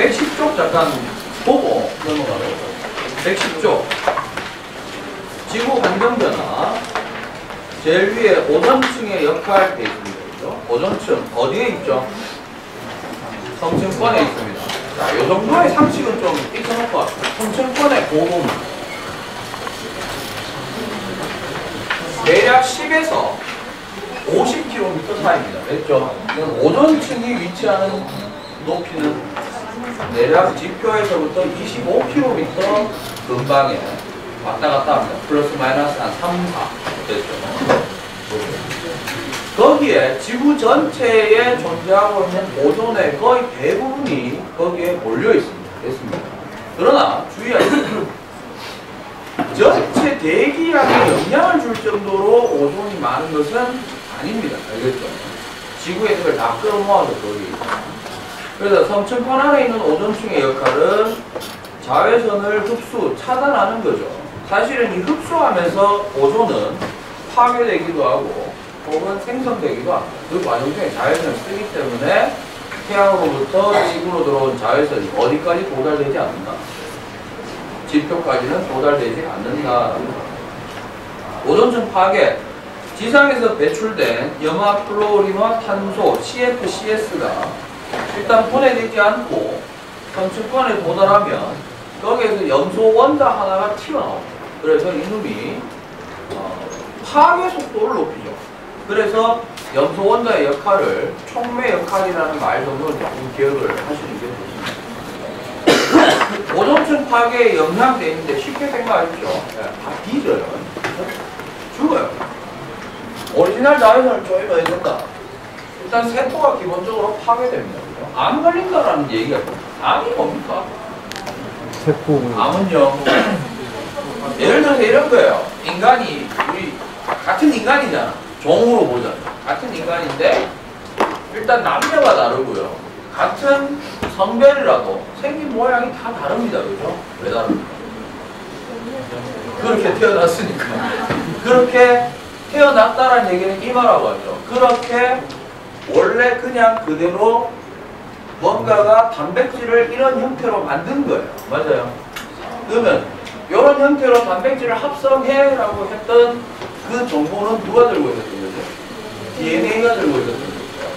110쪽 잠깐 보고 넘어가도록. 110쪽. 지구 환경 변화. 제일 위에 오존층의 역할 되어 있습니다. 그죠? 오존층 어디에 있죠? 성층권에 있습니다. 자, 이 정도의 상식은 좀 익혀놓고 왔습니다. 성층권의 고도는 대략 10에서 50km 사이입니다. 됐죠? 오존층이 위치하는 높이는 대략 지표에서부터 25km 근방에 왔다 갔다 합니다. 플러스 마이너스 한 3, 4 됐죠? 거기에 지구 전체에 존재하고 있는 오존의 거의 대부분이 거기에 몰려 있습니다. 됐습니다. 그러나 주의할 것은 전체 대기량에 영향을 줄 정도로 오존이 많은 것은 아닙니다. 알겠죠? 지구에 그걸 다 끌어모아서 거기. 그래서 성층권 안에 있는 오존층의 역할은 자외선을 흡수, 차단하는 거죠. 사실은 이 흡수하면서 오존은 파괴되기도 하고 혹은 생성되기도 합니다. 그 과정 중에 자외선을 쓰기 때문에 태양으로부터 지구로 들어온 자외선이 어디까지 도달되지 않는다. 지표까지는 도달되지 않는다. 오존층 파괴. 지상에서 배출된 염화, 플로린과 탄소, CFCS가 일단 분해되지 않고 성층권에 도달하면 거기에서 염소 원자 하나가 튀어나옵니다. 그래서 이놈이 파괴 속도를 높이죠. 그래서 염소 원자의 역할을 촉매 역할이라는 말 정도는 조금 기억을 하시는 게 좋습니다. 오존층 파괴에 영향되어 있는데 쉽게 생각하십시오. 다 뒤져요. 죽어요. 오리지널 자외선을 쪼이면 된다. 일단 세포가 기본적으로 파괴됩니다. 그죠? 암 걸린다라는 얘기가 있습니다. 암이 뭡니까? 세포. 암은요. 예를 들어서 이런 거예요. 인간이 우리 같은 인간이잖아. 종으로 보자. 같은 인간인데 일단 남녀가 다르고요. 같은 성별이라도 생긴 모양이 다 다릅니다. 그죠? 왜 다릅니까? 그렇게 태어났으니까. 그렇게 태어났다라는 얘기는 이 말하고 하죠. 그렇게 원래 그냥 그대로 뭔가가 단백질을 이런 형태로 만든 거예요. 맞아요. 그러면 이런 형태로 단백질을 합성해라고 했던 그 정보는 누가 들고 있었던 거죠? DNA가 들고 있었던 거죠.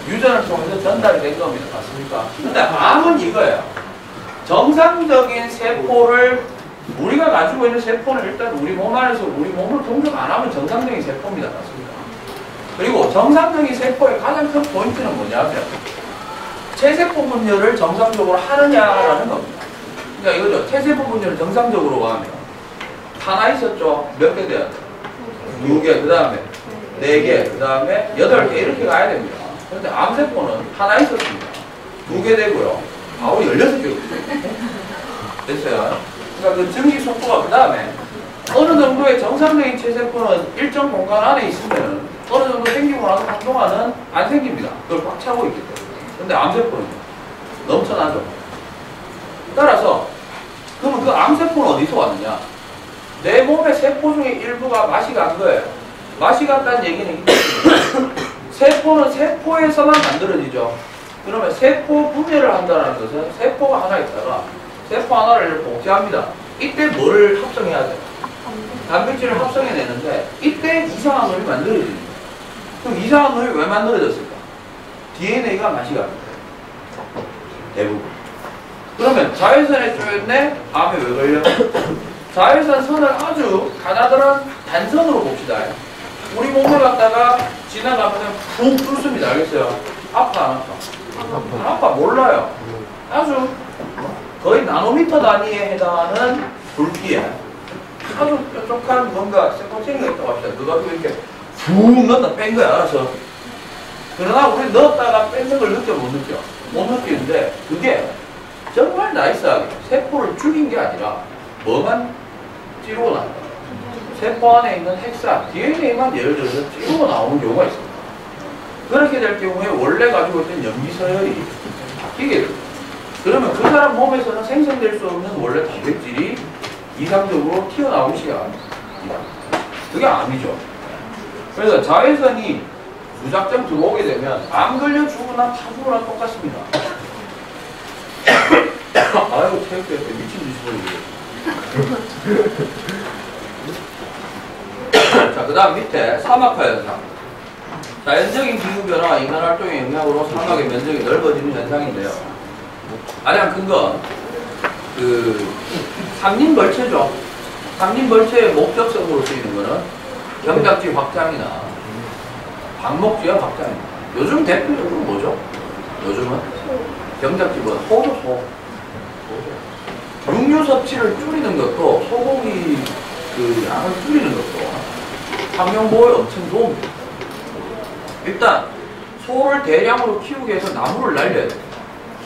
유전을 통해서 전달이 된 겁니다. 맞습니까? 근데 암은 이거예요. 정상적인 세포를 우리가 가지고 있는 세포는 일단 우리 몸 안에서 우리 몸을 공격 안 하면 정상적인 세포입니다. 맞습니까? 그리고 정상적인 세포의 가장 큰 포인트는 뭐냐면 체세포 분열을 정상적으로 하느냐라는 겁니다. 그러니까 이거죠. 체세포 분열을 정상적으로 하면 하나 있었죠. 몇 개 돼야 돼요? 2개, 그 다음에 4개, 그 다음에 8개 이렇게 가야 됩니다. 그런데 암세포는 하나 있었습니다. 2개 되고요. 바로 16개 됐어요. 그러니까 그 증식 속도가 그 다음에 어느 정도의 정상적인 체세포는 일정 공간 안에 있으면 어느 정도 생기고 나서 한동안은 안 생깁니다. 그걸 꽉 차고 있기 때문에. 근데 암세포는 넘쳐나죠. 따라서 그러면 그 암세포는 어디서 왔느냐? 내 몸의 세포 중에 일부가 맛이 간 거예요. 맛이 갔다는 얘기는 세포는 세포에서만 만들어지죠. 그러면 세포 분해를 한다는 것은 세포가 하나 있다가 세포 하나를 복제합니다. 이때 뭘 합성해야 돼요? 단백질을 합성해내는데 이때 이상한 놈이 만들어집니다. 그럼 이상한 놈이 왜 만들어졌을까? DNA가 맛이 갑니다. 대부분. 그러면 자외선에 쪼였네? 암에 왜 걸려? 자외선 선을 아주 가나다란 단선으로 봅시다. 우리 몸을 갖다가 지나가면 푹 뚫습니다. 알겠어요? 아파 안 아파? 안 아파. 몰라요. 아주 거의 나노미터 단위에 해당하는 굵기에 아주 뾰족한 뭔가 세포체가 있다고 합시다. 그거 가지고 이렇게 푹 넣었다 뺀 거야. 알아서. 그러나 우리 넣었다가 뺏는 걸 느껴 못 느껴? 못 느끼는데 그게 정말 나이스하게 세포를 죽인 게 아니라 뭐만 찌르고 나온다. 세포 안에 있는 핵산, DNA만 예를 들어서 찌르고 나오는 경우가 있습니다. 그렇게 될 경우에 원래 가지고 있던 염기서열이 바뀌게 됩니다. 그러면 그 사람 몸에서는 생성될 수 없는 원래 단백질이 이상적으로 튀어나오기 시작합니다. 그게 암이죠. 그래서 자외선이 무작정 들어오게 되면 암 걸려 죽거나 타 죽거나 똑같습니다. 아이고 체육대 때 미친 짓을 자, 그 다음 밑에 사막화 현상. 자연적인 기후변화와 인간활동의 영향으로 사막의 면적이 넓어지는 현상인데요. 가장 큰 건 삼림벌채죠. 삼림벌채의 목적성으로 쓰이는 거는 경작지 확장이나 방목지역 확장입니다. 요즘 대표적으로 뭐죠? 요즘은 경작지보다 소. 육류 섭취를 줄이는 것도 소고기 양을 줄이는 것도 환경보호에 엄청 도움이 됩니다. 일단 소를 대량으로 키우기 위해서 나무를 날려야 돼요.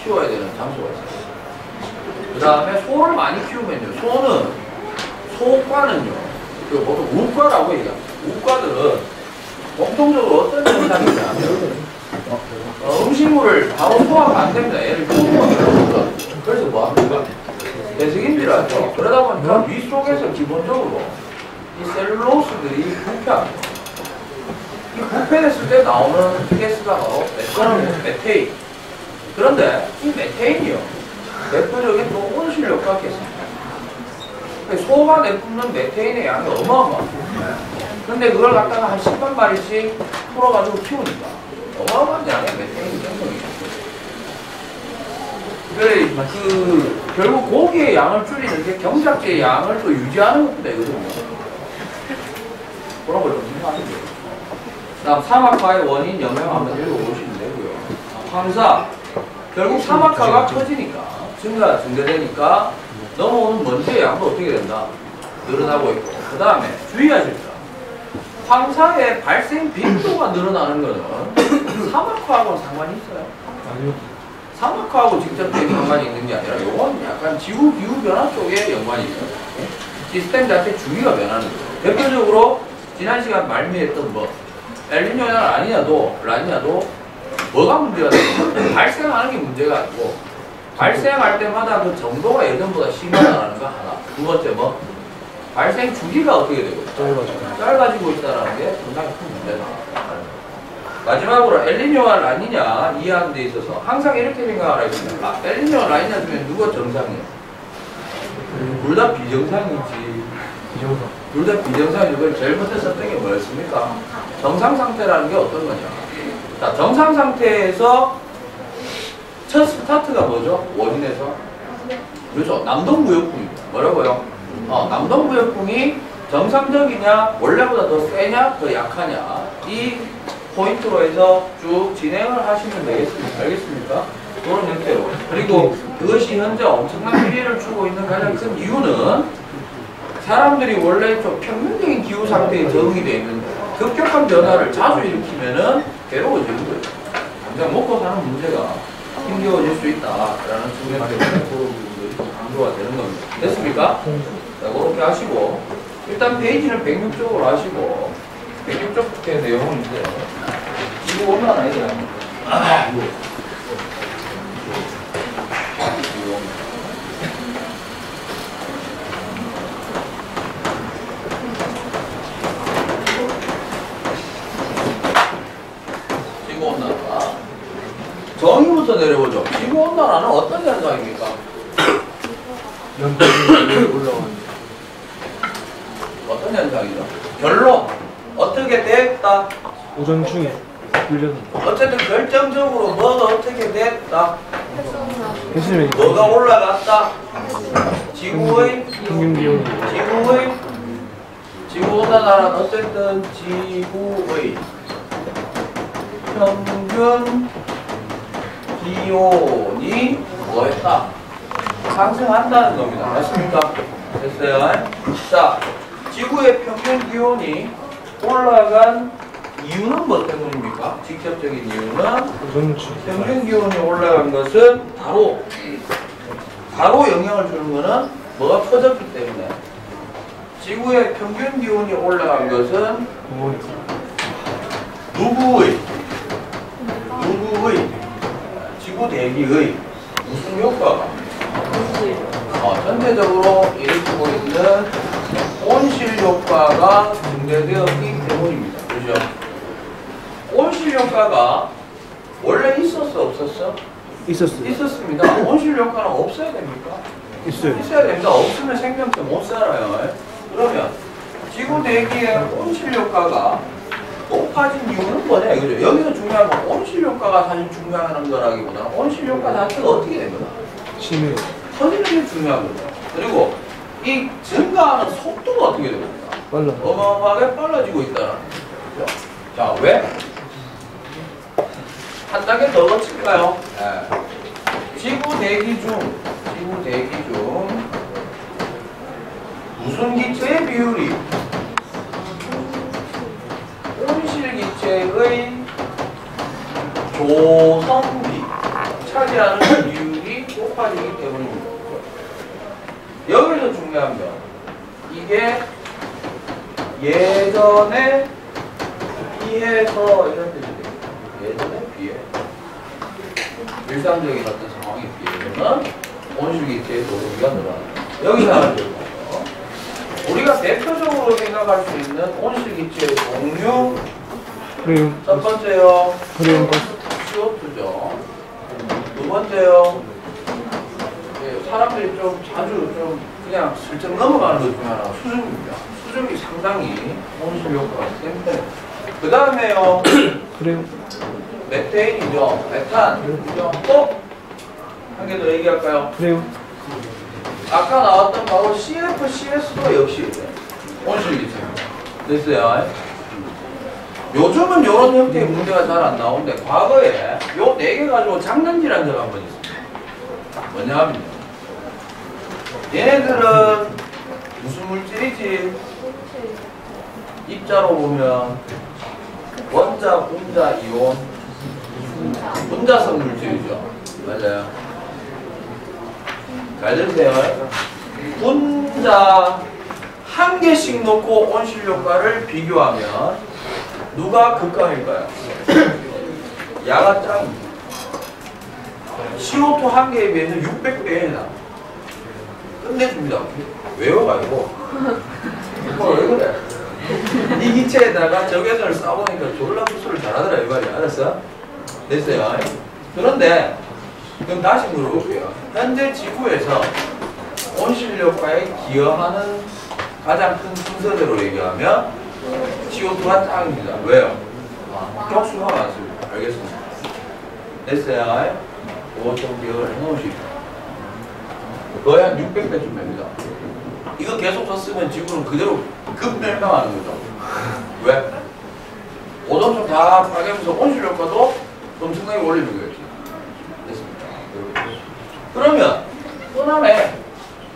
키워야 되는 장소가 있어요. 그 다음에 소를 많이 키우면요. 소과는요. 보통 우과라고 얘기합니다. 우과들은 공통적으로 어떤 현상이냐면 음식물을 바로 소화가 안 됩니다. 얘를 키우면 그래서 뭐 합니까? 배색인지라죠. 그러다 보니까 위 속에서 기본적으로 이 셀룰로스들이 부패합니다. 이 부패됐을 때 나오는 가스가 바로 메테인. 그런데 이 메테인이요. 대표적인 또 온실효과 가스입니다. 소가 내뿜는 메테인의 양이 어마어마합니다. 근데 그걸 갖다가 한 10만 마리씩 풀어가지고 키우니까 어마어마한 양의 메테인이 생성이 그래, 결국 고기의 양을 줄이는 게 경작지의 양을 또 유지하는 것도 되거든요. 그런 걸 좀 생각하면 돼요. 다음 사막화의 원인 영향 한번 읽어보시면 되고요. 황사. 결국 사막화가 커지니까, 증가되니까 넘어오는 먼지의 양도 어떻게 된다? 늘어나고 있고. 그 다음에 주의하실 거. 황사의 발생 빈도가 늘어나는 거는 사막화하고는 상관이 있어요? 아니요. 사막화하고 직접적인 상관이 있는 게 아니라 이건 약간 지구 기후 변화 쪽에 연관이 있어요. 시스템 자체 주기가 변하는 거예요. 대표적으로 지난 시간 말미했던 엘니뇨나 라니냐도 뭐가 문제가 되는 발생하는 게 문제가 아니고 발생할 때마다 그 정도가 예전보다 심하다는 거 하나. 두 번째 발생 주기가 어떻게 되고 있다? 짧아지고 있다는 게 상당히 큰 문제다. 마지막으로 엘니뇨와 라니냐 이해하는 데 있어서 항상 이렇게 생각하라 했습니다. 엘니뇨와 라니냐 중에 누가 정상이에요? 둘 다 비정상이지. 둘 다 비정상이죠. 그럼 제일 먼저 썼던 게 뭐였습니까? 정상 상태라는 게 어떤 거냐? 자, 정상 상태에서 첫 스타트가 뭐죠? 원인에서? 그렇죠. 남동부역풍입니다. 뭐라고요? 남동부역풍이 정상적이냐, 원래보다 더 세냐, 더 약하냐, 이 포인트로 해서 쭉 진행을 하시면 되겠습니까? 알겠습니까? 그런 형태로. 그리고 그것이 현재 엄청난 피해를 주고 있는 가장 큰 이유는 사람들이 원래 좀 평균적인 기후 상태에 적응이 되어 있는 급격한 변화를 자주 일으키면은 괴로워지는 거예요. 당장 먹고 사는 문제가 힘겨워질 수 있다라는 측면 때문에 그런 부분들이 강조가 되는 겁니다. 됐습니까? 자, 그렇게 하시고 일단 페이지는 106쪽으로 하시고 106쪽부터의 내용은 이제 지구 온난화 얘기합니다. 지구온난화 정의부터 내려보죠. 지구온난화는 어떤 현상입니까? 연평균이 올라가는. 어떤 현상이죠? 결론 어떻게 됐다? 오전 중에 훈련. 어쨌든 결정적으로 뭐가 어떻게 됐다? 교수님이 뭐가 올라갔다? 지구의 평균 기온. 지구온난화는 어쨌든 지구의 평균 기온이 뭐했다? 상승한다는 겁니다. 맞습니까? 됐어요? 자, 지구의 평균 기온이 올라간 이유는 뭐 때문입니까? 직접적인 이유는 오전 중. 평균 기온이 올라간 것은 바로 영향을 주는 것은 뭐가 커졌기 때문에 지구의 평균 기온이 올라간 것은 누구의 지구 대기의 무슨 효과가 전체적으로 일으키고 있는 온실 효과가 증대되었기 때문입니다. 그죠? 온실 효과가 원래 있었어 없었어? 있었어요. 있었습니다. 온실 효과는 없어야 됩니까? 있어요. 있어야 됩니다. 없으면 생명체 못 살아요. 그러면 지구 대기의 온실 효과가 높아진 이유는 뭐냐 이거죠. 여기서 중요한 건 온실 효과가 사실 중요한 거라기보다는 온실 효과 자체가 어떻게 된 거다. 심해요. 터지는 게 중요한 거죠. 그리고 이 증가하는 속도가 어떻게 됩니까? 빨라. 어마어마하게 빨라지고 있다는 거죠. 자, 왜? 한 단계 더 거칠까요? 네. 지구 대기 중 무슨 기체의 비율이 온실 기체의 조성비 차지하는 비율이 높아지기 때문입니다. 여기서 중요한 건 이게 예전에 비해서 이런 뜻이 됩니다. 예전에 비해 일상적인 어떤 상황에 비해서는 온실기체의 조성비가 늘어난다. 여기서 하나 들어요. 우리가 대표적으로 생각할 수 있는 온실기체의 종류 프레온. 첫 번째요. 프레온 가스. CO2죠. 두 번째요. 예, 사람들이 좀 자주 좀 그냥 슬쩍 넘어가는 것 중에 하나가 수증기입니다. 수증기 상당히 온실 효과가 센 편이에요. 그 다음에요. 프레온. 메테인이죠. 메탄. 그죠? 또? 한 개 더 얘기할까요? 프레온. 아까 나왔던 바로 CFCS도 역시 온실기체입니다. 됐어요? 요즘은 이런 형태의 문제가 잘 안 나오는데 과거에 요 4개 가지고 장난질한 적이 한 번 있습니다. 뭐냐면 얘네들은 무슨 물질이지? 입자로 보면 원자, 분자, 이온 분자성 물질이죠. 맞아요. 잘 들으세요. 분자 한 개씩 놓고 온실 효과를 비교하면 누가 극강일까요? 야가 짱입니다. CO2 한 개에 비해서 600배에 해당. 끝내줍니다. 외워가지고. 왜 그래? 이 기체에다가 적외선을 쏴보니까 졸라 수술을 잘하더라 이 말이야. 알았어? 됐어요. 그런데 그럼 다시 물어볼게요. 현재 지구에서 온실 효과에 기여하는 가장 큰 순서대로 얘기하면 CO2가 짱입니다. 왜요? 격수가 많습니다. 알겠습니다. 됐어요? 그거 좀 기억을 해놓으시고 거의 한 600배쯤 됩니다. 이거 계속 썼으면 지구는 그대로 급멸망하는 거죠. 왜? 오존층 다 파괴하면서 온실 효과도 엄청나게 올리는 거겠지. 됐습니다. 그러면 또 하나의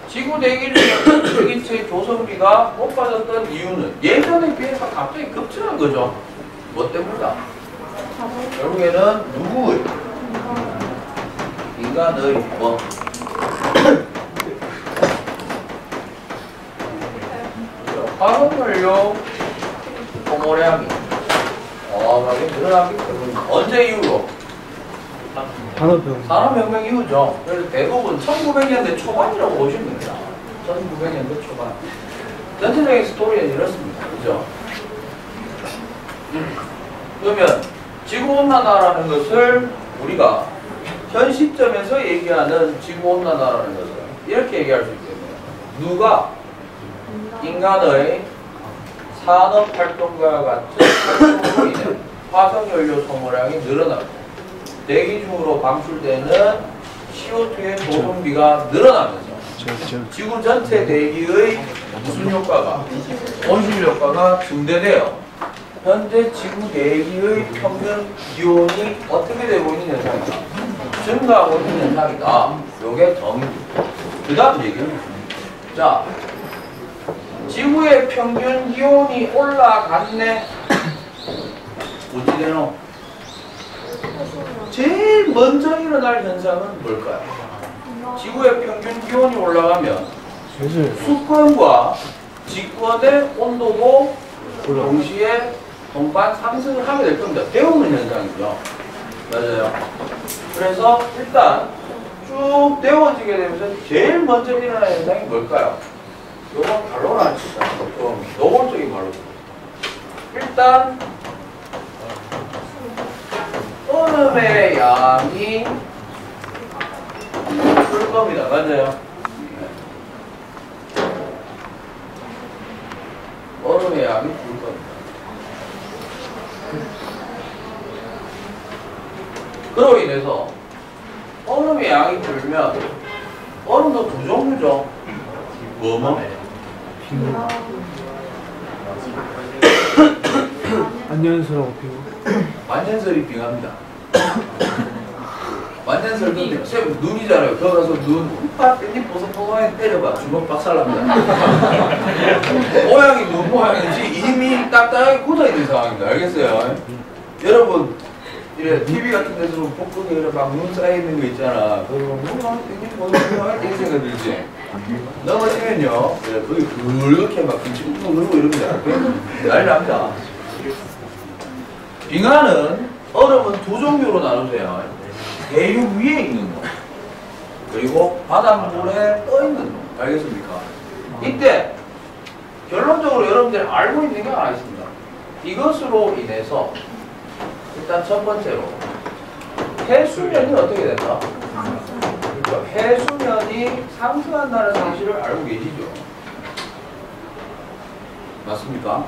지구 대기 중에 기체의 조성비가 높아졌던 이유는 예전에 비해서 갑자기 급증한 거죠. 뭐 때문이다? 결국에는 누구의? 인간의 뭐? 화석연료 소모량이 어마어마하게 늘어나기 때문에 언제 이후로? 산업혁명. 산업혁명 이후죠. 그래서 대부분 1900년대 초반이라고 보시면 됩니다. 1900년대 초반. 전체적인 스토리는 이렇습니다. 그죠? 그러면 지구온난화라는 것을 우리가 현 시점에서 얘기하는 지구온난화라는 것을 이렇게 얘기할 수 있겠네요. 누가 인간의 산업활동과 같은 활동으로 인해 화석연료 소모량이 늘어나고 대기 중으로 방출되는 CO2의 조성비가 늘어나면서 지구 전체 대기의 무슨 효과가? 온실 효과가 증대되어 현재 지구 대기의 평균 기온이 어떻게 되고 있는 현상이다? 증가하고 있는 현상이다. 요게 정의입니다. 그 다음 얘기는 자, 지구의 평균 기온이 올라갔네. 어찌 되노? 제일 먼저 일어날 현상은 뭘까요? 지구의 평균 기온이 올라가면 수권과 직권의 온도도 동시에 동반 상승을 하게 될 겁니다. 데우는 현상이죠. 맞아요. 그래서 일단 쭉 데워지게 되면서 제일 먼저 일어나는 현상이 뭘까요? 요건 말로는 안 칩니다. 좀 노골적인 말로. 일단 얼음의 양이 불 겁니다. 맞아요? 얼음의 양이 불 겁니다. 그로 인해서 얼음의 양이 불면 얼음도 두 종류죠. 뭐뭐? 안녕스러워 피고. 완전설이 빙합니다. 완전설도 쌤 눈이잖아요. 거기 가서 눈 파 깻잎 보석보석에 때려봐. 주먹 박살납니다. 모양이 눈 모양인지 이미 딱딱하게 굳어있는 상황입니다. 알겠어요? 여러분 이래 TV 같은 데서 폭풍에 이래 막 눈 쌓여있는 거 있잖아. 그거 깻잎 보석보석에 이런 생각 들지? 넘어지면요. 거기 그렇게 막 김치국도 누르고 이럽니다. 난리 납니다. 빙하는 얼음은 두 종류로 나누세요. 대륙 위에 있는 거 그리고 바닷물에 떠 있는 거. 알겠습니까? 이때 결론적으로 여러분들이 알고 있는 게 하나 있습니다. 이것으로 인해서 일단 첫 번째로 해수면이 어떻게 된다? 그러니까 해수면이 상승한다는 사실을 알고 계시죠? 맞습니까?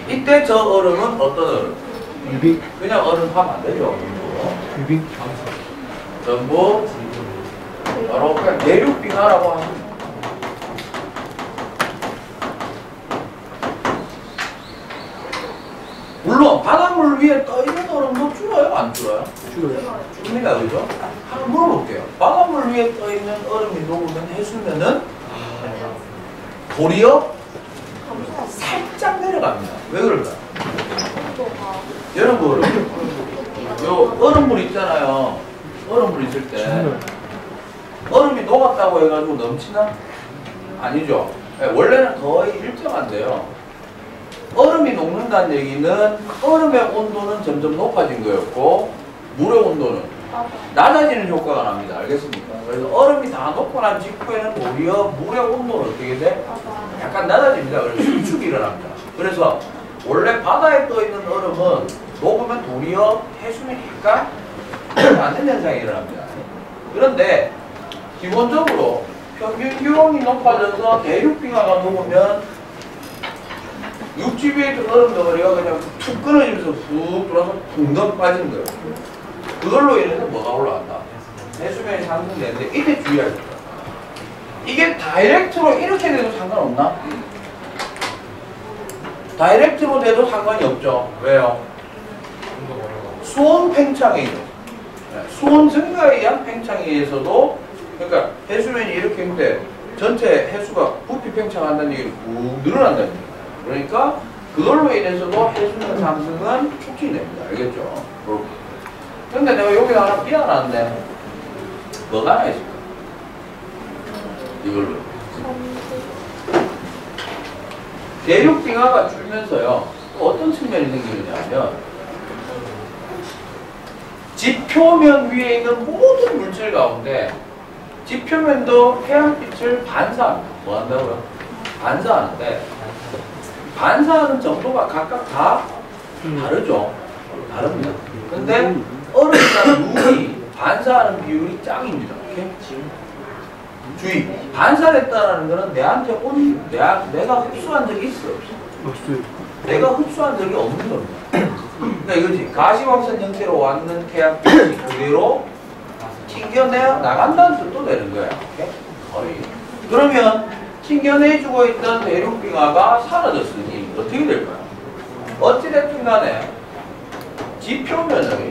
이때 저 얼음은 어떤 얼음? 유빙. 그냥 얼음 하면 안 되죠. 유빙. 전부 바로 그냥 내륙빙하라고 합니다. 물론 바닷물 위에 떠 있는 얼음도 줄어요, 안 줄어요? 줄어요. 줍니다, 그죠? 한번 물어볼게요. 바닷물 위에 떠 있는 얼음이 녹으면 해수면은 도리어 살짝 내려갑니다. 왜 그럴까요? 여러분, 요 얼음물 있잖아요. 얼음물 있을 때 얼음이 녹았다고 해가지고 넘치나? 아니죠. 원래는 거의 일정한데요. 얼음이 녹는다는 얘기는 얼음의 온도는 점점 높아진 거였고 물의 온도는 낮아지는 효과가 납니다. 알겠습니까? 그래서 얼음이 다 녹고 난 직후에는 오히려 물의 온도는 어떻게 돼? 약간 낮아집니다. 그래서 수축이 일어납니다. 그래서 원래 바다에 떠 있는 얼음은 녹으면 도리어 해수면이 약간 닿는 현상이 일어납니다. 그런데 기본적으로 평균 기온이 높아져서 대륙빙하가 녹으면 육지 위에 있던 얼음 덩어리가 그냥 툭 끊어지면서 훅 돌아서 붕덩 빠지는 거예요. 그걸로 인해서 뭐가 올라간다? 해수면이 상승되는데 이때 주의해야 됩니다. 이게 다이렉트로 이렇게 돼도 상관없나? 다이렉트로 돼도 상관이 없죠. 왜요? 수온 팽창에 있는 수온 증가에 의한 팽창에 의해서도 그러니까 해수면이 이렇게 있는데 전체 해수가 부피 팽창한다는 얘기는 쭉 늘어난다는 얘기예요. 그러니까 그걸로 인해서도 해수면 상승은 촉진됩니다. 알겠죠? 근데 내가 여기 하나 삐어놨는데 뭐가 하나 있을까? 이걸로 대륙빙하가 줄면서요 또 어떤 측면이 생기느냐면 지표면 위에 있는 모든 물질 가운데 지표면도 태양빛을 반사합니다. 뭐 한다고요? 반사하는데 반사하는 정도가 각각 다 다르죠. 다릅니다. 근데 얼음이나 물이 반사하는 비율이 짱입니다. 오케이? 주의. 반사됐다는 것은 내한테 온 내가 흡수한 적이 있어 없어? 없어요. 내가 흡수한 적이 없는 겁니다. 그러니까 이거지. 가시광선 형태로 왔는 태양빛이 그대로 튕겨내 나간다는 뜻도 되는 거야. 오케이? 거의. 그러면 튕겨내주고 있던 대륙빙하가 사라졌으니 어떻게 될까요? 어찌됐든 간에 지표면의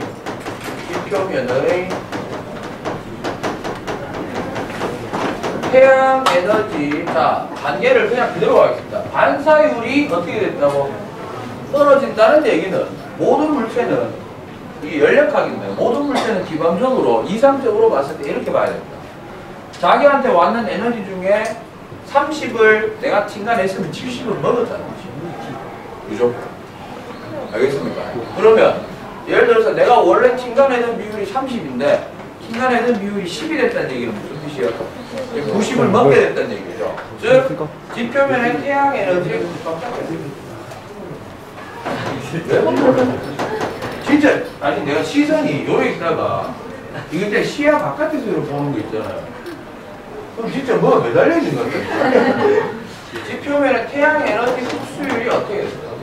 태양 에너지 자 단계를 그냥 그대로 가겠습니다. 반사율이 어떻게 됐다고? 떨어진다는 얘기는 모든 물체는 이게 연력학인데 모든 물체는 기본적으로 이상적으로 봤을 때 이렇게 봐야 됩니다. 자기한테 왔는 에너지 중에 30을 내가 튕겨냈으면 70을 먹었다는 거지. 그죠? 알겠습니까? 그러면 예를 들어서 내가 원래 튕겨내는 비율이 30인데 튕겨내는 비율이 10이 됐다는 얘기는 무슨 뜻이에요? 90을 먹게 됐다는 얘기죠. 즉 지표면의 태양 에너지의 90을 진짜 아니 내가 시선이 요래 있다가 이거 이제 시야 바깥에서 보는 거 있잖아요. 그럼 진짜 뭐가 매달려 있는 것 같아요. 지표면에 태양 에너지 흡수율이 어떻게 됐어요?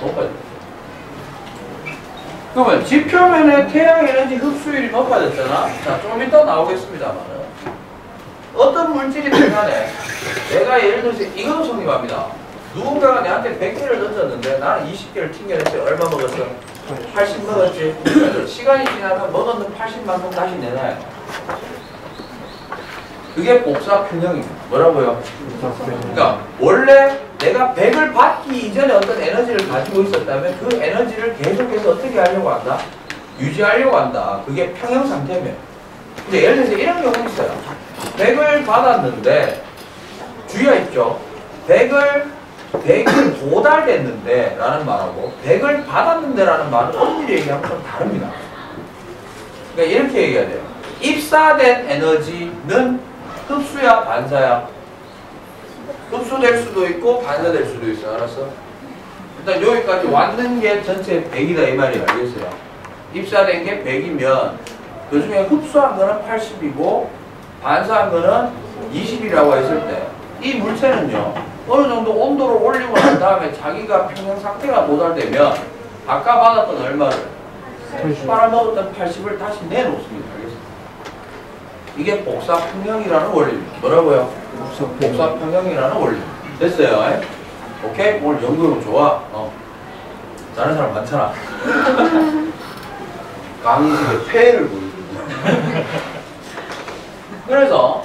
높아졌어요. 그러면 지표면에 태양 에너지 흡수율이 높아졌잖아. 자, 좀 이따 나오겠습니다만은 어떤 물질이든 간에 내가 예를 들어서 이것도 성립합니다. 누군가가 내한테 100개를 던졌는데 나는 20개를 튕겨냈어요. 얼마 먹었어? 80 먹었지. 시간이 지나면 먹었는 80만큼 다시 내놔요. 그게 복사평형입니다. 뭐라고요? 그러니까 원래 내가 100을 받기 이전에 어떤 에너지를 가지고 있었다면 그 에너지를 계속해서 어떻게 하려고 한다? 유지하려고 한다. 그게 평형 상태면. 근데 예를 들어서 이런 경우 있어요. 100을 받았는데 주의하십시오. 100이 도달됐는데 라는 말하고 100을 받았는데 라는 말은 엄밀히 얘기하면 좀 다릅니다. 그러니까 이렇게 얘기해야 돼요. 입사된 에너지는 흡수야 반사야? 흡수될 수도 있고 반사될 수도 있어. 알았어? 일단 여기까지 왔는 게 전체 100이다 이 말이에요. 알겠어요? 입사된 게 100이면 그 중에 흡수한 거는 80이고 반사한 거는 20이라고 했을 때 이 물체는요 어느 정도 온도를 올리고 난 다음에 자기가 평형 상태가 도달되면 아까 받았던 얼마를 빨아먹었던 80을 다시 내놓습니다. 알겠습니다? 이게 복사평형이라는 원리입니다. 뭐라고요? 복사평형이라는 원리입니다. 됐어요? 오케이? 오늘 연구력 좋아. 잘하는 사람 많잖아. 강의실에 폐해를 보여주고. 그래서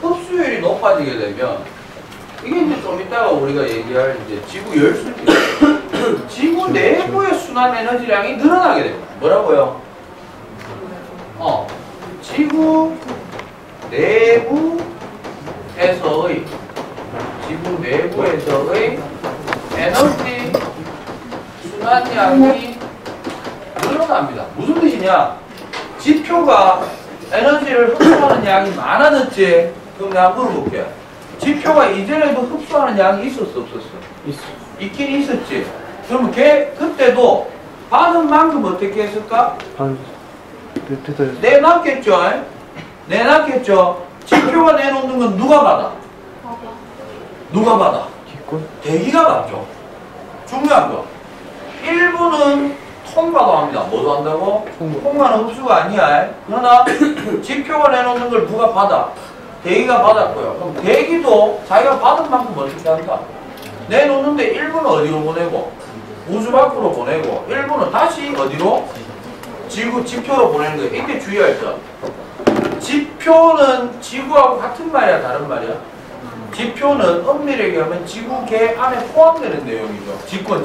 흡수율이 높아지게 되면 이게 이제 좀 이따가 우리가 얘기할 이제 지구 열수입니다. 지구 내부의 순환 에너지량이 늘어나게 됩니다. 뭐라고요? 지구 내부에서의 에너지 순환량이 늘어납니다. 무슨 뜻이냐? 지표가 에너지를 흡수하는 양이 많아졌지? 그럼 내가 물어볼게요. 지표가 이전에도 흡수하는 양이 있었어, 없었어? 있긴 있었지. 그러면 그때도 받은 만큼 어떻게 했을까? 내놨겠죠? 내놨겠죠? 지표가 내놓는 건 누가 받아? 누가 받아? 대기가 받죠. 중요한 거. 일부는 통과도 합니다. 뭐도 한다고? 통과는 흡수가 아니야. 그러나 지표가 내놓는 걸 누가 받아? 대기가 받았고요. 그럼 대기도 자기가 받은 만큼 어떻게 한다? 내놓는데 일부는 어디로 보내고? 우주 밖으로 보내고 일부는 다시 어디로? 지표로 보내는 거예요. 이때 주의할 점. 지표는 지구하고 같은 말이야, 다른 말이야? 지표는 엄밀히 얘기하면 지구계 안에 포함되는 내용이죠. 직권.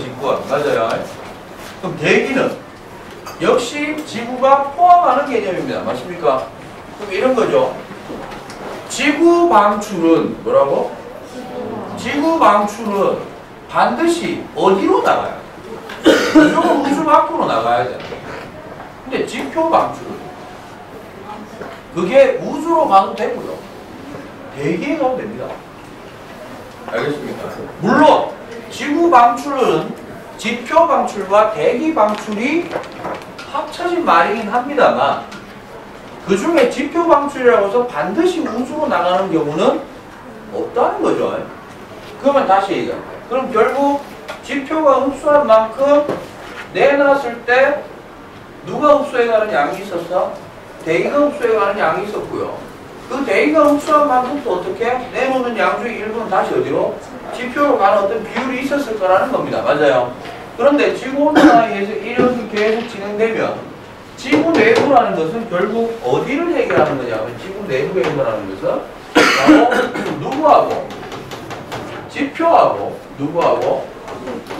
맞아요. 그럼 대기는 역시 지구가 포함하는 개념입니다. 맞습니까? 그럼 이런 거죠. 지구 방출은 뭐라고? 지구 방출은 반드시 어디로 나가요? 무조건 우주 밖으로 나가야 돼. 근데 지표 방출은 그게 우주로 가도 되고요. 대기에 가도 됩니다. 알겠습니까? 물론 지구 방출은 지표 방출과 대기 방출이 합쳐진 말이긴 합니다만 그 중에 지표 방출이라고 해서 반드시 우주로 나가는 경우는 없다는 거죠. 그러면 다시 얘기할게요. 그럼 결국 지표가 흡수한 만큼 내놨을 때 누가 흡수해가는 양이 있었어? 대기가 흡수해가는 양이 있었고요. 그 대기가 흡수한 만큼 또 어떻게? 내놓는 양 중에 일부는 다시 어디로? 지표로 가는 어떤 비율이 있었을 거라는 겁니다. 맞아요? 그런데 지구온난화에 의해서 이런 계속 진행되면 지구 내부라는 것은 결국 어디를 얘기하는 거냐면 지구 내부에 있다는 것은 바로 누구하고? 지표하고 누구하고?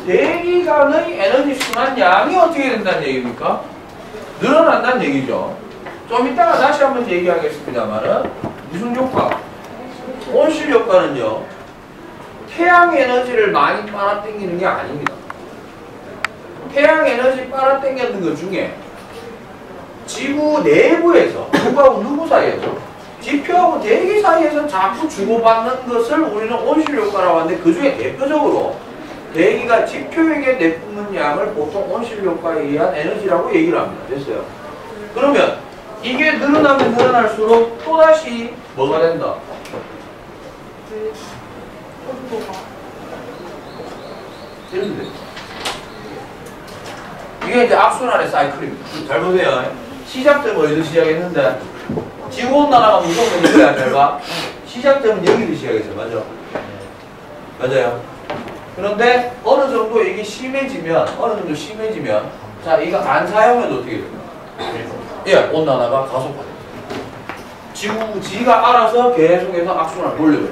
대기 간의 에너지 순환량이 어떻게 된다는 얘기입니까? 늘어난다는 얘기죠. 좀 이따가 다시 한번 얘기하겠습니다만은 무슨 효과? 온실 효과는요. 태양 에너지를 많이 빨아당기는 게 아닙니다. 태양 에너지 빨아당기는 것 중에 지구 내부에서 누구하고 누구 사이에서 지표하고 대기 사이에서 자꾸 주고받는 것을 우리는 온실 효과라고 하는데 그 중에 대표적으로 대기가 지표에게 내뿜는 양을 보통 온실 효과에 의한 에너지라고 얘기를 합니다. 됐어요? 그러면 이게 늘어나면 늘어날수록 또다시 뭐가 된다? 이렇게 돼. 이게 이제 악순환의 사이클입니다. 잘 보세요. 시작점은 어디서 시작했는데 지구온난화가 무서운 건 이거야. 잘 봐. 시작점은 여기서 시작했어요. 맞아? 맞아요. 그런데 어느 정도 이게 심해지면 자 이거 안 사용해도 어떻게 됩니까? 예, 온난화가 가속화돼요. 지가 알아서 계속해서 악순환을 돌려요.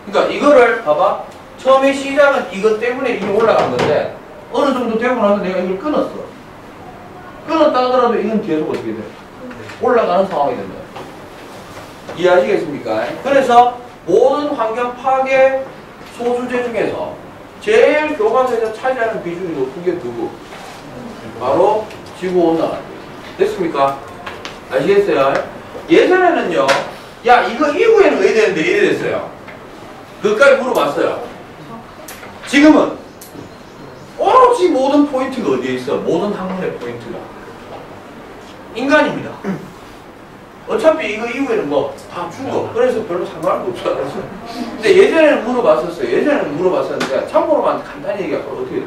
그러니까 이거를 봐봐. 처음에 시작은 이것 때문에 이게 올라간 건데 어느 정도 되고 나서 내가 이걸 끊었어. 끊었다 하더라도 이건 계속 어떻게 돼? 올라가는 상황이 된다. 이해하시겠습니까? 그래서 모든 환경 파괴 소수제 중에서 제일 교과서에서 차지하는 비중이 높은 게 누구? 바로 지구온난화. 됐습니까? 아시겠어요? 예전에는요, 야 이거 이후에는 왜 되는데 이래 됐어요. 그것까지 물어봤어요. 지금은 오로지 모든 포인트가 어디에 있어? 모든 학문의 포인트가 인간입니다. 어차피 이거 이후에는 뭐 다 죽어. 그래서 별로 상관도 없어. 근데 예전에는 물어봤었어요. 예전에는 물어봤었는데 참고로만 간단히 얘기하면 어떻게 돼요?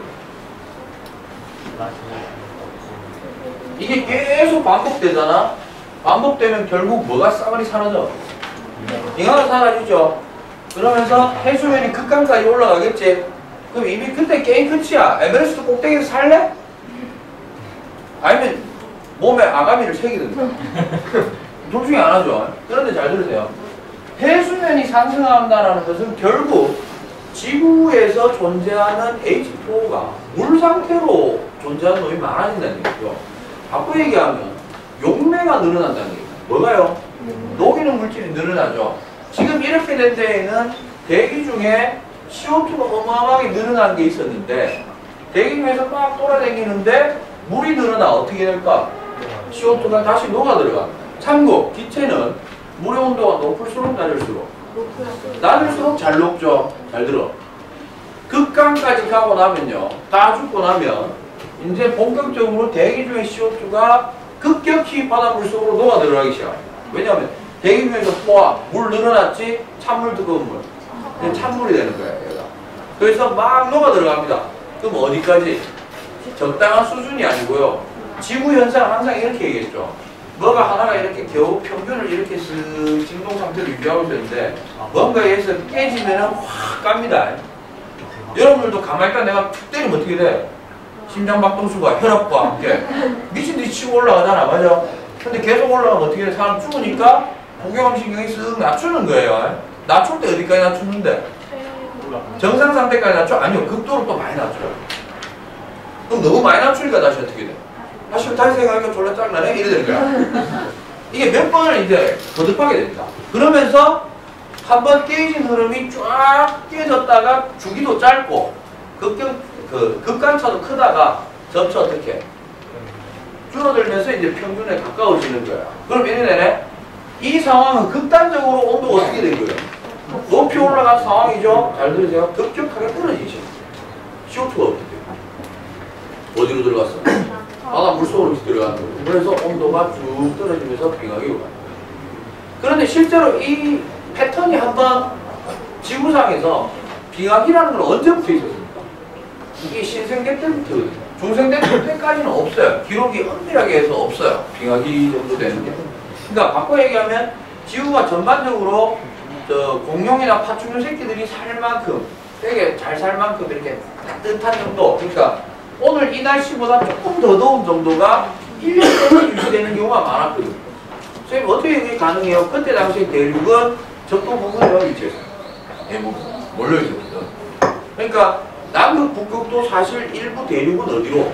이게 계속 반복되잖아. 반복되면 결국 뭐가 싸그리 사라져? 빙하가 사라지죠. 그러면서 해수면이 극강까지 올라가겠지. 그럼 이미 그때 게임 끝이야. 에베레스트 꼭대기에서 살래? 아니면 몸에 아가미를 새기든가. 둘 중에 안 하죠. 그런데 잘 들으세요. 해수면이 상승한다는 것은 결국 지구에서 존재하는 H2O가 물 상태로 존재하는 놈이 많아진다는 얘기죠. 바꿔 얘기하면 용매가 늘어난다는 얘기죠. 뭐가요? 녹이는 물질이 늘어나죠. 지금 이렇게 된 데에는 대기 중에 CO2가 어마어마하게 늘어난 게 있었는데 대기 중에서 막 돌아다니는데 물이 늘어나 어떻게 될까? CO2가 다시 녹아 들어갑니다. 참고 기체는 물의 온도가 높을수록 낮을수록 잘 녹죠. 잘 들어. 극강까지 가고 나면요, 다 죽고 나면 이제 본격적으로 대기 중의 CO2가 급격히 바닷물 속으로 녹아 들어가기 시작합니다. 왜냐하면 대기 중에서 물 늘어났지, 찬물 뜨거운 물, 이제 찬물이 되는 거예요. 얘가. 그래서 막 녹아 들어갑니다. 그럼 어디까지? 적당한 수준이 아니고요. 지구 현상 항상 이렇게 얘기했죠. 뭐가 하나가 이렇게 겨우 평균을 이렇게 쓱 진동 상태를 유지하고 있었는데 뭔가에서 깨지면은 확 갑니다. 여러분들도 가만히 있다 내가 툭 때리면 어떻게 돼? 심장박동수가 혈압과 함께 미친듯이 치고 올라가잖아. 맞아? 근데 계속 올라가면 어떻게 돼? 사람 죽으니까 포경암신경이 쓱 낮추는 거예요. 낮출 때 어디까지 낮추는데? 정상 상태까지 낮춰? 아니요. 극도로 또 많이 낮춰요. 그럼 너무 많이 낮추니까 다시 어떻게 돼? 다시 생각하니까 졸라 짱나네? 이래 되는 거야. 이게 몇 번을 이제 거듭하게 됩니다. 그러면서 한번 깨진 흐름이 쫙 깨졌다가 주기도 짧고 급간차도 크다가 점차 어떻게 줄어들면서 이제 평균에 가까워지는 거야. 그럼 이래 되네? 이 상황은 극단적으로 온도가 어떻게 된 거예요? 높이 올라간 상황이죠? 잘 들으세요? 급격하게 떨어지죠. CO2가 어떻게 돼요? 어디로 들어갔어? 바다 물속으로 들어가는 거예요. 그래서 온도가 쭉 떨어지면서 빙하기 오가요. 그런데 실제로 이 패턴이 한번 지구상에서 빙하기라는 건 언제부터 있었습니까? 이게 신생대 때부터거든요. 중생대 때까지는 없어요. 기록이 엄밀하게 해서 없어요. 빙하기 정도 되는 게. 그러니까 바꿔 얘기하면 지구가 전반적으로 공룡이나 파충류 새끼들이 살 만큼, 되게 잘 살 만큼 이렇게 따뜻한 정도. 그러니까 오늘 이 날씨보다 조금 더 더운 정도가 1년 동안 유지되는 경우가 많았거든요. 선생님 어떻게 그게 가능해요? 그때 당시 대륙은 적도 부근에 위치했어요. 대부분 몰려있었거든. 그러니까 남극, 북극도 사실 일부 대륙은 어디로?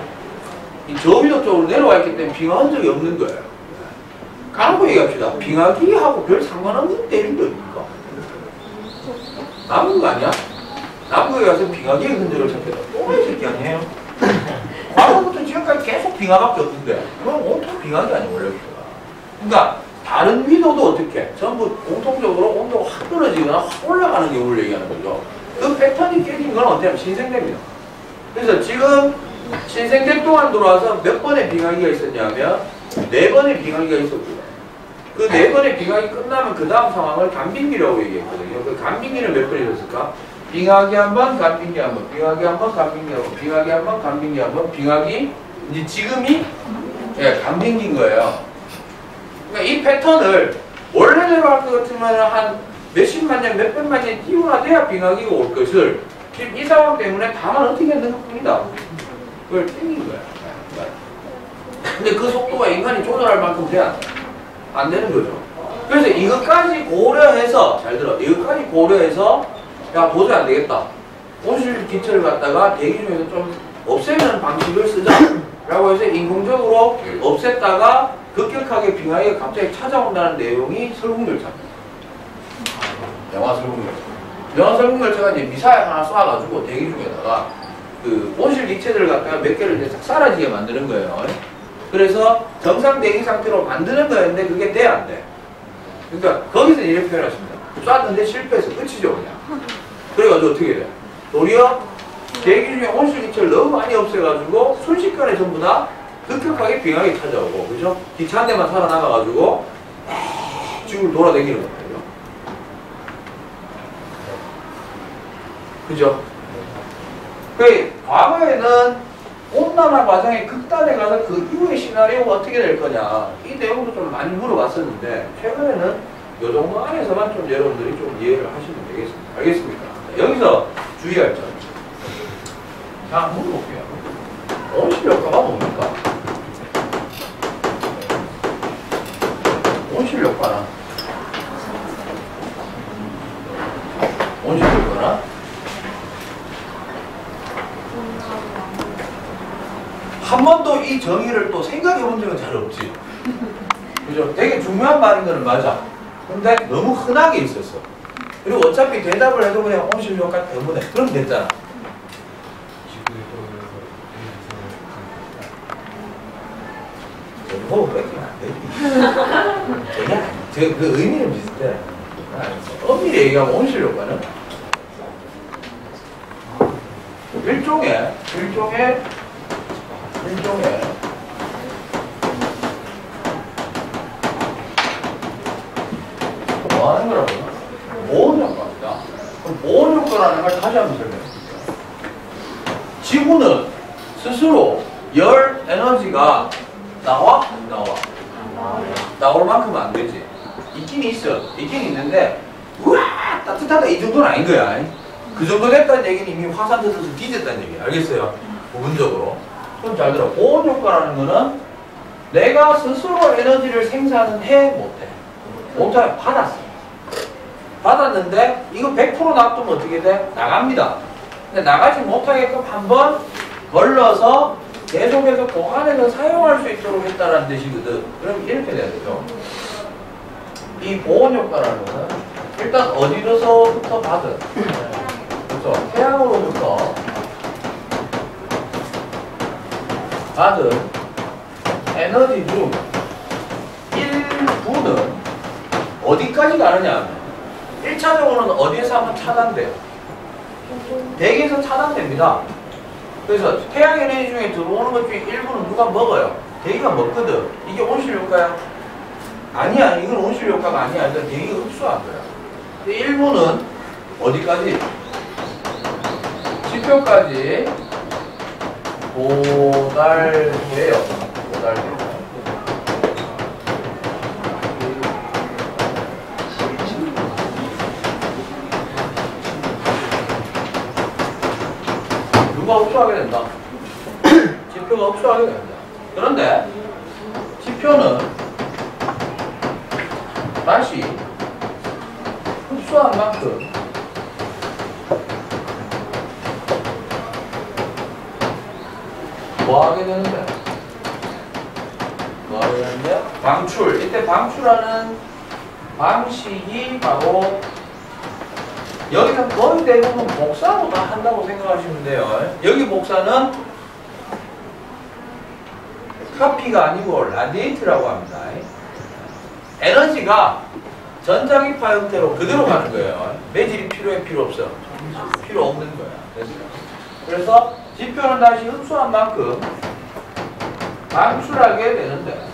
이 저위도 쪽으로 내려와 있기 때문에 빙하한 적이 없는 거예요. 가놓고 얘기합시다. 빙하기하고 별 상관없는 대륙이 어딥니까? 남극 아니야? 남극에 가서 빙하기의 흔적을 찾겠다. 또라이 새끼 아니에요? 과거부터 지금까지 계속 빙하밖에 없는데 그럼 온통 빙하기 아니야 원래. 그러니까 다른 위도도 어떻게 전부 공통적으로 온도가 확 떨어지거나 확 올라가는 경우를 얘기하는 거죠. 그 패턴이 깨진 건 어때요? 신생대입니다. 그래서 지금 신생대 동안 들어와서 몇 번의 빙하기가 있었냐면 4번의 빙하기가 있었고요. 그 4번의 빙하기 끝나면 그 다음 상황을 간빙기라고 얘기했거든요. 그 간빙기는 몇 번이 있었을까? 빙하기 한 번, 간빙기 한 번, 빙하기 한 번, 간빙기 한 번, 빙하기 한 번, 간빙기 한 번, 빙하기 이제 지금이 간빙기인 거예요. 그러니까 이 패턴을 원래대로 할 것 같으면 한 몇십만 년, 몇백만 년 띄워놔야 빙하기가 올 것을 지금 이 상황 때문에 다만 어떻게 하는 것뿐이다. 그걸 땡긴 거야. 근데 그 속도가 인간이 조절할 만큼 돼야 안 되는 거죠. 그래서 이것까지 고려해서, 잘 들어, 이것까지 고려해서 야 도저히 안 되겠다. 온실 기체를 갖다가 대기 중에서 좀 없애는 방식을 쓰자 라고 해서 인공적으로 없앴다가 급격하게 빙하기가 갑자기 찾아온다는 내용이 설국열차입니다. 영화 설국열차. 영화 설국열차가 이제 미사일 하나 쏴가지고 대기 중에다가 그 온실 기체들을 갖다가 몇 개를 이제 싹 사라지게 만드는 거예요. 그래서 정상 대기 상태로 만드는 거였는데 그게 돼 안 돼. 그러니까 거기서 이렇게 표현했습니다. 쐈는데 실패해서 끝이죠 그냥. 그래가지고 어떻게 돼? 도리어 대기 중에 온실 기체를 너무 많이 없애가지고 순식간에 전부 다 급격하게 빙하기 찾아오고, 그죠? 기차 한 대만 살아남아가지고 지구를 돌아다니는 거예요. 그죠? 그 과거에는 온난화 과정의 극단에 가서 그 이후의 시나리오가 어떻게 될 거냐 이 내용도 좀 많이 물어봤었는데 최근에는 이 정도 안에서만 좀 여러분들이 좀 이해를 하시면 되겠습니다. 알겠습니까? 여기서 주의할 점. 자, 한번 볼게요. 온실 효과가 뭡니까? 온실 효과는 온실 효과는 한 번도 이 정의를 또 생각해 본 적은 잘 없지. 그죠? 되게 중요한 말인 거는 맞아. 근데 너무 흔하게 있었어. 그리고 어차피 대답을 해도 그냥 온실 효과 때문에 그럼 됐잖아. 뭐 뺏기면 안 되지. 그냥 그 의미는 비슷해. 엄밀히 얘기하면 온실 효과는 일종의 뭐 하는 거라고? 보온 효과입니다. 그럼 보온 효과라는 걸 다시 한번 설명해드릴게요. 지구는 스스로 열 에너지가 나와? 안 나와? 나올 만큼은 안 되지. 있긴 있어. 있긴 있는데 우와 따뜻하다 이 정도는 아닌 거야. 그 정도 됐다는 얘기는 이미 화산 터져서 뒤졌다는 얘기야. 알겠어요? 부분적으로. 그럼 잘 들어. 보온 효과라는 거는 내가 스스로 에너지를 생산해 못해. 못해. 받았어. 받았는데 이거 100% 놔두면 어떻게 돼? 나갑니다. 근데 나가지 못하게끔 한번 걸러서 계속해서 보관해서 사용할 수 있도록 했다는 뜻이거든. 그럼 이렇게 돼야 되죠. 이 보온 효과라는 거는 일단 어디로서부터 받은 그렇죠? 태양으로부터 받은 에너지 중 일부는 어디까지 가느냐 하면 1차적으로는 어디에서 한번 차단돼요. 대기에서 차단됩니다. 그래서 태양 에너지 중에 들어오는 것 중에 일부는 누가 먹어요. 대기가 먹거든. 이게 온실 효과야? 아니야. 이건 온실 효과가 아니야. 이건 대기가 흡수한 거야. 근데 일부는 어디까지? 지표까지 도달돼요. 도달돼요. 누가 흡수하게 된다. 지표가 흡수하게 된다. 그런데 지표는 다시 흡수한 만큼 뭐 하게 되는데? 뭐 하게 되는데? 방출. 이때 방출하는 방식이 바로 여기서 거의 대부분 복사로 다 한다고 생각하시면 돼요. 여기 복사는 카피가 아니고 라디에이트라고 합니다. 에너지가 전자기파 형태로 그대로 가는 거예요. 매질이 필요해? 필요 없어? 필요 없는 거야. 그래서 지표는 다시 흡수한 만큼 방출하게 되는데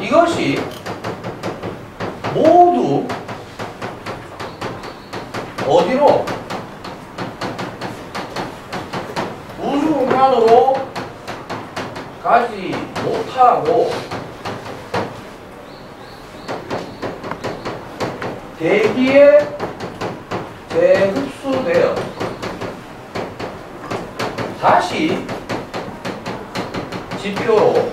이것이 모두 어디로? 우주 공간으로 가지 못하고 대기에 재흡수되어 다시 지표로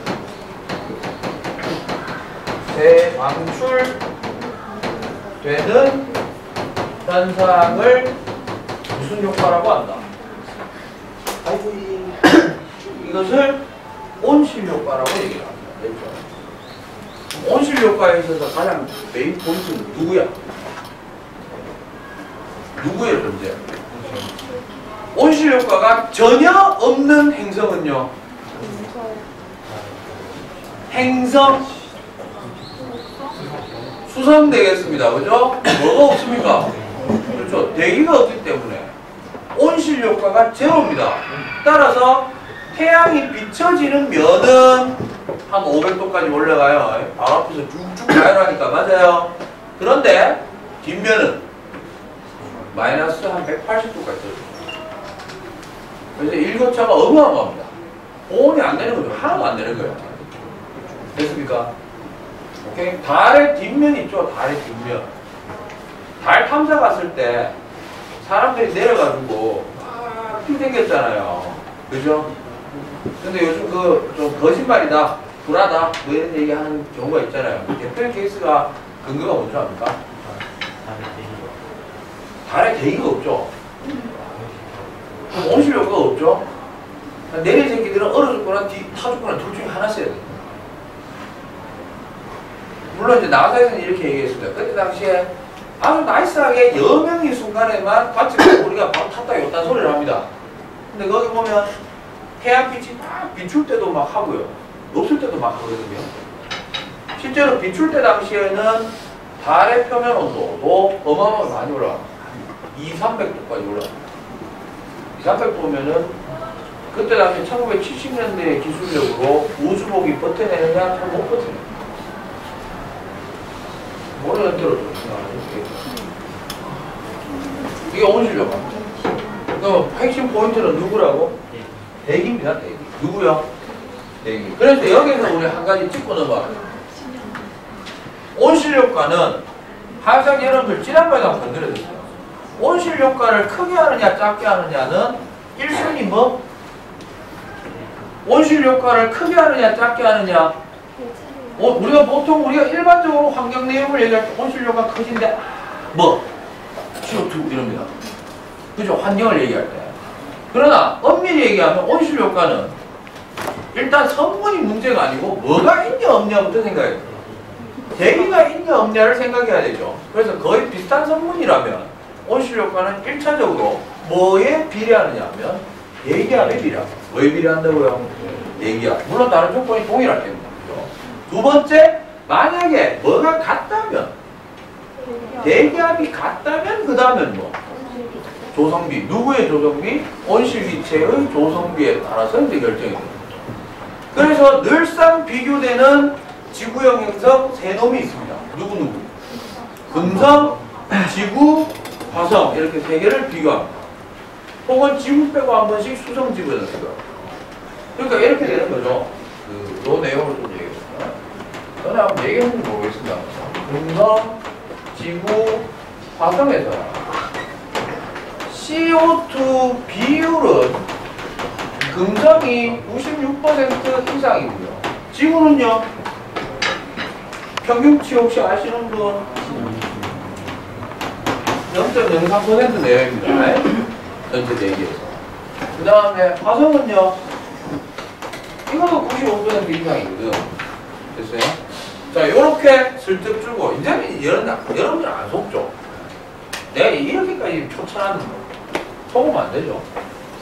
재방출되는 현상을 무슨 효과라고 한다? 아이고, 이것을 온실 효과라고 얘기를 합니다. 온실 효과에 있어서 가장 메인 포인트는 누구야? 누구의 존재? 온실 효과가 전혀 없는 행성은요? 행성 수성 되겠습니다. 그죠? 뭐가 없습니까? 그렇죠. 대기가 없기 때문에 온실 효과가 제로입니다. 따라서 태양이 비춰지는 면은 한 500도까지 올라가요. 바로 앞에서 쭉쭉 가열하니까 맞아요. 그런데 뒷면은 마이너스 한 180도까지 떨어져요. 그래서 일교차가 어마어마합니다. 보온이 안 되는 거죠. 하나도 안 되는 거예요. 됐습니까? 오케이? 달의 뒷면 있죠? 달의 뒷면. 달 탐사 갔을 때 사람들이 내려가지고 막 핑생겼잖아요. 그죠? 근데 요즘 좀 거짓말이다, 불하다, 뭐 이런 얘기 하는 경우가 있잖아요. 대표적인 케이스가 근거가 뭔지 압니까? 달에 대기가 없죠? 온실 효과가 없죠? 내리 새끼들은 얼어 죽거나 타 죽거나 둘 중에 하나 써야 돼요. 물론 이제 나사에서는 이렇게 얘기했습니다. 그때 당시에 아주 나이스하게 여명의 순간에만 관측해서 우리가 바로 탔다 요딴 소리를 합니다. 근데 거기 보면 태양빛이 막 비출 때도 막 하고요. 없을 때도 막 하거든요. 실제로 비출 때 당시에는 달의 표면 온도도 어마어마하게 많이 올라갑니다. 200~300도까지 올라갑니다. 200~300도면은 그때 당시 1970년대의 기술력으로 우주복이 버텨내느냐? 잘 못 버텨내요. 모르는 대로 좀 이게 온실 효과입니다. 그럼 핵심 포인트는 누구라고? 대기입니다. 대기. 누구요? 대기. 그래서 여기서 우리 한 가지 짚고 넘어가요. 온실 효과는 항상 여러분들 지난번에 한번 건드려줬어요. 온실 효과를 크게 하느냐 작게 하느냐는 1순위 뭐? 온실 효과를 크게 하느냐 작게 하느냐? 우리가 일반적으로 환경 내용을 얘기할 때 온실 효과 커진데 뭐? CO2 이럽니다. 그죠? 환경을 얘기할 때. 그러나 엄밀히 얘기하면 온실 효과는 일단 성분이 문제가 아니고 뭐가 있냐 없냐부터 생각해야 돼요. 대기가 있냐 없냐를 생각해야 되죠. 그래서 거의 비슷한 성분이라면 온실 효과는 1차적으로 뭐에 비례하느냐 하면 대기압에 비례합니다. 뭐에 비례한다고요? 대기압. 물론 다른 조건이 동일할 때입니다. 그죠? 두 번째, 만약에 뭐가 같다면 대기압이 같다면 그 다음엔 뭐? 조성비. 누구의 조성비? 온실기체의 조성비에 따라서 이제 결정이 됩니다. 그래서 늘상 비교되는 지구형 행성 세 놈이 있습니다. 누구? 금성, 지구, 화성 이렇게 세 개를 비교합니다. 혹은 지구 빼고 한 번씩 수성 지구에서 비교합니다. 그러니까 이렇게 되는 거죠. 요 내용을 좀 얘기했습니다. 저는 한번 얘기했는지 모르겠습니다. 금성, 지구, 화성에서 CO2 비율은 금성이 96% 이상이고요. 지구는요? 평균치 혹시 아시는 분? 0.03% 내외입니다. 전체 대기에서. 그 다음에 화성은요? 이거도 95% 이상이거든. 됐어요? 자, 요렇게 슬쩍 주고, 이제는 여러분들 안 속죠? 내가 이렇게까지 초천하는 거. 속으면 안 되죠.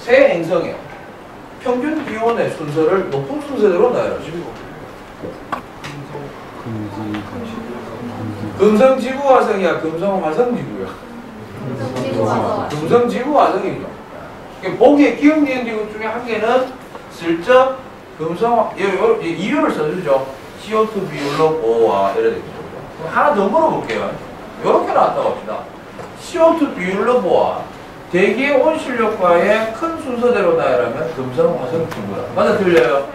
세 행성에 평균 기온의 순서를 높은 순서대로 나열하시고 금성 지구 화성이야, 금성 화성 지구야. 금성 지구 화성이죠. 보기에 기억 니은 지구 중에 한 개는 슬쩍 금성 이유를 써주죠. CO2 비율로 5와 이래 되겠죠. 하나 더 물어볼게요. 이렇게 나왔다고 합시다. CO2 비율로 5와 대기의 온실효과의 큰 순서대로 나열하면 금성, 화성, 중구라. 맞아 틀려요?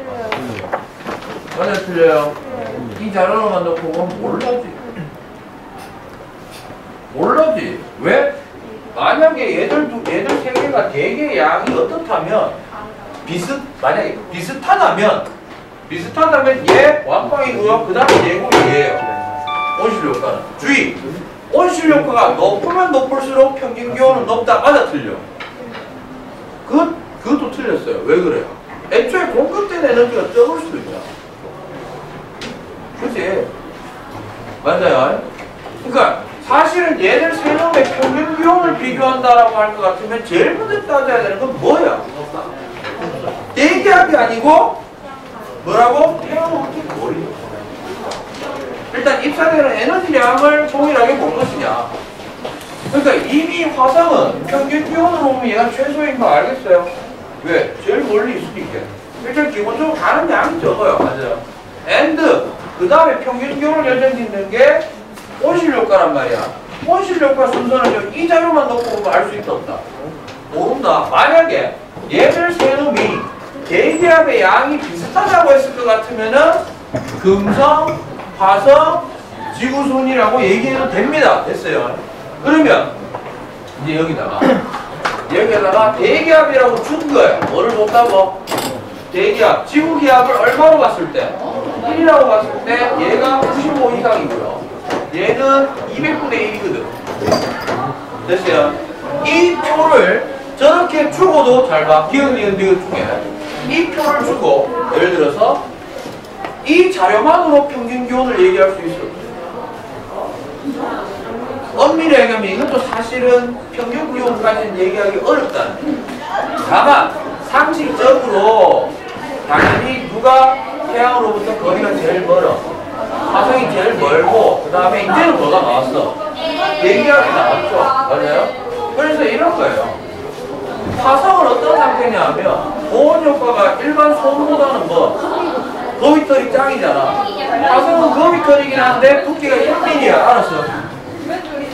맞아 틀려요? 이 자료로만 놓고 보면 몰라지. 왜? 만약에 얘들 세 개가 대기의 양이 어떻다면 만약에 비슷하다면 얘 완방이고요. 그 다음에 얘고 얘예요. 온실효과는. 주의! 온실효과가 높으면 높을수록 평균기온은 높다. 맞아 틀려? 그것도 틀렸어요. 왜 그래요? 애초에 공급된 에너지가 적을 수도 있잖아. 그치? 맞아요? 그러니까 사실은 얘들 세 놈의 평균기온을 비교한다라고 할 것 같으면 제일 먼저 따져야 되는 건 뭐야? 대기압이 아니고 뭐라고? 태양호흡기. 일단 입사되는 에너지량을 동일하게 볼 것이냐. 그러니까 이미 화성은 평균 기온으로 보면 얘가 최소인 거 알겠어요? 왜? 제일 멀리 있을 수 있게. 일단 기본적으로 가는 양이 적어요. 맞아요. 그 다음에 평균 기온을 결정짓는 게 온실효과란 말이야. 온실효과 순서는 이 자료만 놓고 보면 알 수 있다 없다? 모른다. 만약에 얘들 세 놈이 대기압의 양이 비슷하다고 했을 것 같으면은 금성, 화성, 지구순이라고 얘기해도 됩니다. 됐어요. 그러면 이제 여기다가 대기압이라고 준 거예요. 뭐를 줬다고? 대기압, 지구기압을 얼마로 봤을 때? 1이라고 봤을 때 얘가 95 이상이고요. 얘는 200분의 1이거든. 됐어요? 이 표를 저렇게 주고도 잘 봐. 기억 중에 이 표를 주고 예를 들어서 이 자료만으로 평균 기온을 얘기할 수 있어. 엄밀히 얘기하면 이것도 사실은 평균 기온까지는 얘기하기 어렵다는. 다만 상식적으로 당연히 누가 태양으로부터 거리가 제일 멀어. 화성이 제일 멀고 그 다음에 이제는 뭐가 나왔어? 대기압이 나왔죠. 맞아요? 그래서 이런 거예요. 화성은 어떤 상태냐 하면 보온효과가 일반 소음보다는 거미털이 짱이잖아. 화성은 거미털이긴 한데 두께가 1mm야. 알았어?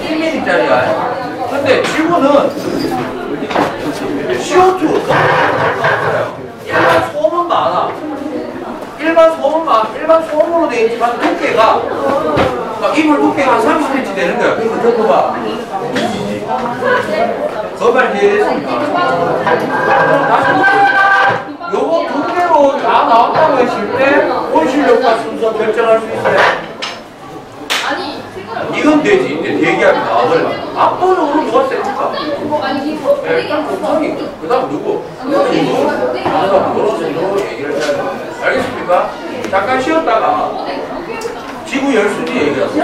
1mm짜리야. 근데 지구는 CO2 일반 소음은 많아. 일반 소음으로 되어 있지만 두께가 이불 두께가 한 30cm 되는 거야. 그러니까 덮어봐. 그 말 이해됐습니까? 그럼 다시 볼게요. 요거 두 개로 다 나왔다고 했을 때 온실효과 순서 결정할 수 있어요. 이건 되지. 이제 대기압이 나와버리면 압도적으로 누가 셉니까? 일단 금성이 그 다음 누구? 누구 얘기를 해야 돼요. 알겠습니까? 잠깐 쉬었다가 지구 열순위 얘기하세요.